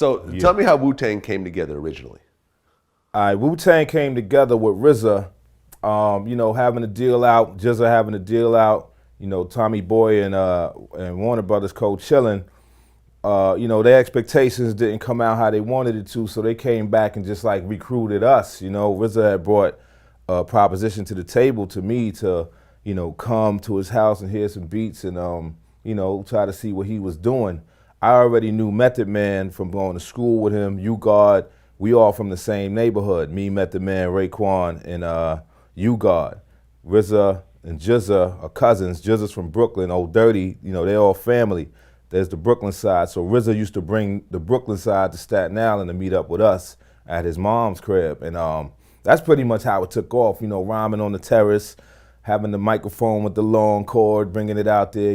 So tell me how Wu-Tang came together originally. All right, Wu-Tang came together with RZA, having a deal out, GZA having a deal out, Tommy Boy and Warner Brothers co-chilling. Their expectations didn't come out how they wanted it to, so they came back and just like recruited us. RZA had brought a proposition to the table to me to, come to his house and hear some beats and, try to see what he was doing. I already knew Method Man from going to school with him, U-God. We all from the same neighborhood. Me, Method Man, Raekwon, and U-God. RZA and GZA are cousins. GZA's from Brooklyn, Old Dirty, they all family. There's the Brooklyn side. So RZA used to bring the Brooklyn side to Staten Island to meet up with us at his mom's crib. And that's pretty much how it took off, rhyming on the terrace, having the microphone with the long cord, bringing it out there,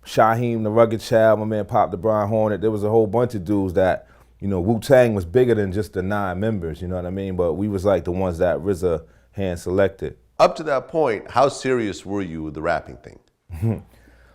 Shaheem, the Rugged Child, my man Pop the Brian Hornet. There was a whole bunch of dudes that, Wu-Tang was bigger than just the 9 members, you know what I mean? But we was like the ones that RZA hand selected. Up to that point, how serious were you with the rapping thing?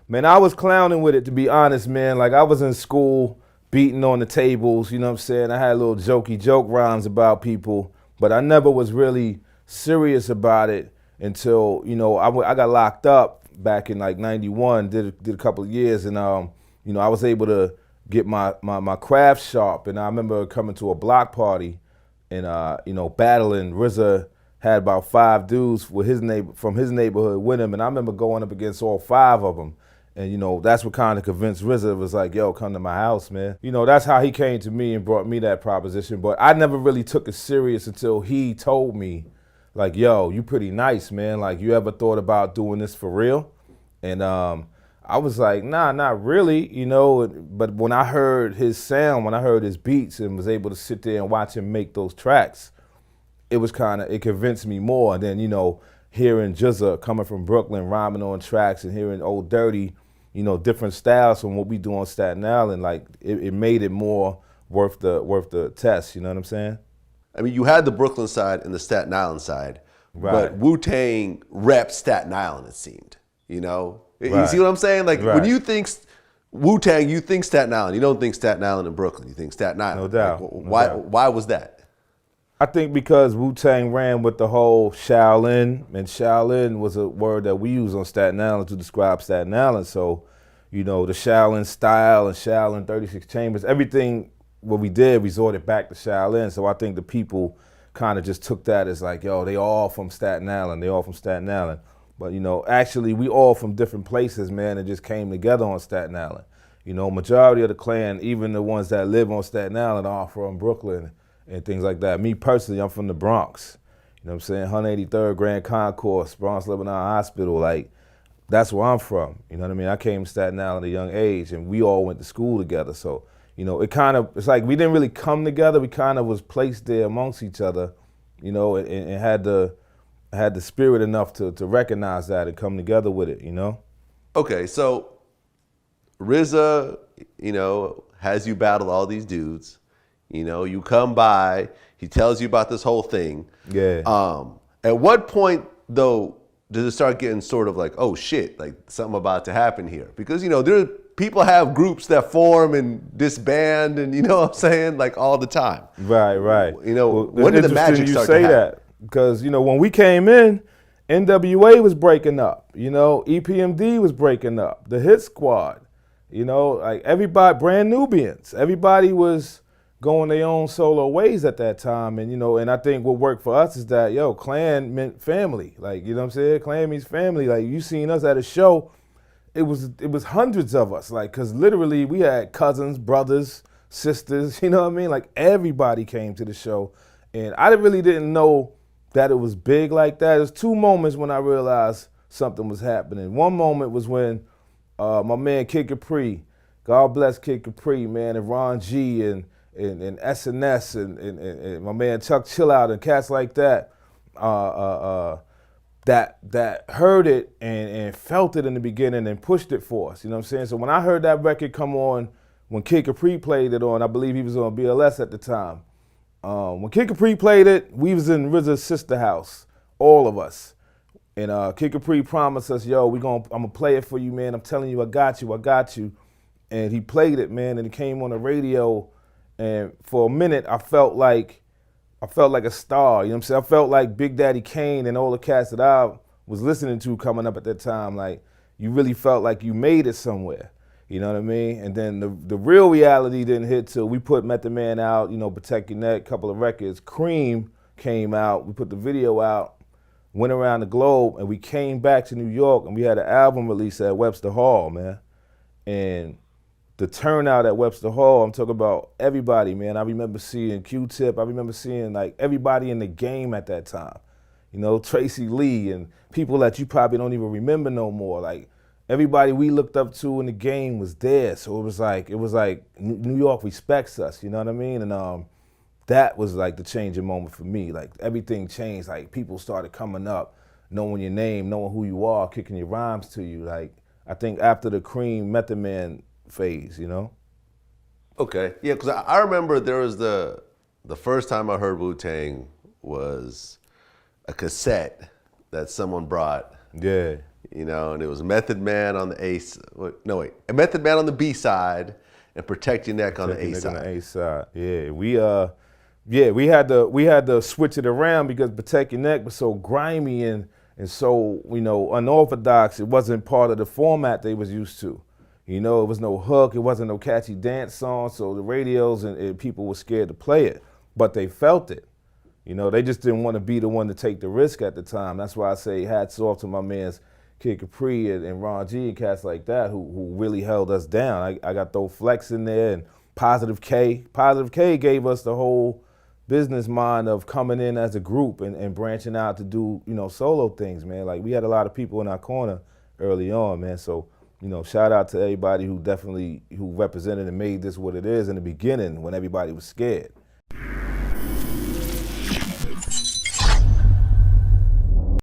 Man, I was clowning with it, to be honest, man. Like, I was in school beating on the tables, you know what I'm saying? I had little jokey joke rhymes about people, but I never was really serious about it until, I got locked up back in like 91, did a couple of years, and, I was able to get my craft sharp. And I remember coming to a block party and, battling. RZA had about 5 dudes with from his neighborhood with him, and I remember going up against all 5 of them. And, that's what kind of convinced RZA. Was like, yo, come to my house, man. That's how he came to me and brought me that proposition. But I never really took it serious until he told me, like, yo, you pretty nice, man. Like, you ever thought about doing this for real? And I was like, nah, not really, But when I heard his sound, when I heard his beats and was able to sit there and watch him make those tracks, it convinced me more. And then, hearing GZA coming from Brooklyn, rhyming on tracks, and hearing Old Dirty, different styles from what we do on Staten Island, like it made it more worth the test. You know what I'm saying? I mean, you had the Brooklyn side and the Staten Island side, right. But Wu-Tang repped Staten Island, it seemed. Right. You see what I'm saying? Like right. When you think Wu-Tang, you think Staten Island. You don't think Staten Island and Brooklyn. You think Staten Island. No doubt. Like, why was that? I think because Wu-Tang ran with the whole Shaolin, and Shaolin was a word that we use on Staten Island to describe Staten Island. So, the Shaolin style and Shaolin 36 Chambers, everything what we did resorted back to Shaolin. So I think the people kind of just took that as like, yo, they all from Staten Island. They all from Staten Island. But, actually we all from different places, man, and just came together on Staten Island. Majority of the clan, even the ones that live on Staten Island, are from Brooklyn and things like that. Me personally, I'm from the Bronx. You know what I'm saying? 183rd Grand Concourse, Bronx Lebanon Hospital. Like, that's where I'm from. You know what I mean? I came to Staten Island at a young age, and we all went to school together. So, it's like we didn't really come together. We kind of was placed there amongst each other, and had the spirit enough to recognize that and come together with it, Okay, so RZA, has you battle all these dudes. You come by, he tells you about this whole thing. Yeah. At what point, though, does it start getting sort of like, oh shit, like something about to happen here? Because, people have groups that form and disband and, what I'm saying, like all the time. Right. When did the magic start to happen? That because, when we came in, NWA was breaking up, EPMD was breaking up, the Hit Squad, like everybody, Brand Nubians, everybody was going their own solo ways at that time. And, and I think what worked for us is that, clan meant family. Like, you know what I'm saying? Clan means family. Like, you seen us at a show, it was hundreds of us. Like, cause literally we had cousins, brothers, sisters, you know what I mean? Like, everybody came to the show. And I really didn't know that it was big like that. There's 2 moments when I realized something was happening. One moment was when my man Kid Capri, God bless Kid Capri, man, and Ron G and SNS and my man Chuck Chillout and cats like that, that heard it and felt it in the beginning and pushed it for us. You know what I'm saying? So when I heard that record come on, when Kid Capri played it on, I believe he was on BLS at the time. When Kid Capri played it, we was in RZA's sister house, all of us. And Kid Capri promised us, yo, I'm gonna play it for you, man. I'm telling you, I got you. And he played it, man, and it came on the radio. And for a minute, I felt like a star. You know what I'm saying? I felt like Big Daddy Kane and all the cats that I was listening to coming up at that time. Like, you really felt like you made it somewhere. You know what I mean? And then the real reality didn't hit till we put Method Man out, you know, Protect Your Neck, couple of records. C.R.E.A.M came out, we put the video out, went around the globe, and we came back to New York and we had an album release at Webster Hall, man. And the turnout at Webster Hall, I'm talking about everybody, man. I remember seeing Q-Tip, I remember seeing like everybody in the game at that time. You know, Tracy Lee and people that you probably don't even remember no more. Like, everybody we looked up to in the game was there. So it was like New York respects us, you know what I mean? And that was like the changing moment for me. Like, everything changed. Like, people started coming up, knowing your name, knowing who you are, kicking your rhymes to you. Like, I think after the C.R.E.A.M Method Man phase, you know? Okay, yeah, because I remember there was the first time I heard Wu-Tang was a cassette that someone brought. Yeah. You know, and it was Method Man on the Method Man on the B side and Protect Your Neck on the A side. On the A side, yeah. We had to switch it around because Protect Your Neck was so grimy and so, you know, unorthodox. It wasn't part of the format they was used to. You know, it was no hook, it wasn't no catchy dance song, so the radios and people were scared to play it, but they felt it. You know, they just didn't want to be the one to take the risk at the time. That's why I say hats off to my mans Kid Capri and Ron G and cats like that who really held us down. I got those Flex in there and Positive K. Positive K gave us the whole business mind of coming in as a group and branching out to do, you know, solo things, man. Like, we had a lot of people in our corner early on, man. So, you know, shout out to everybody who represented and made this what it is in the beginning when everybody was scared.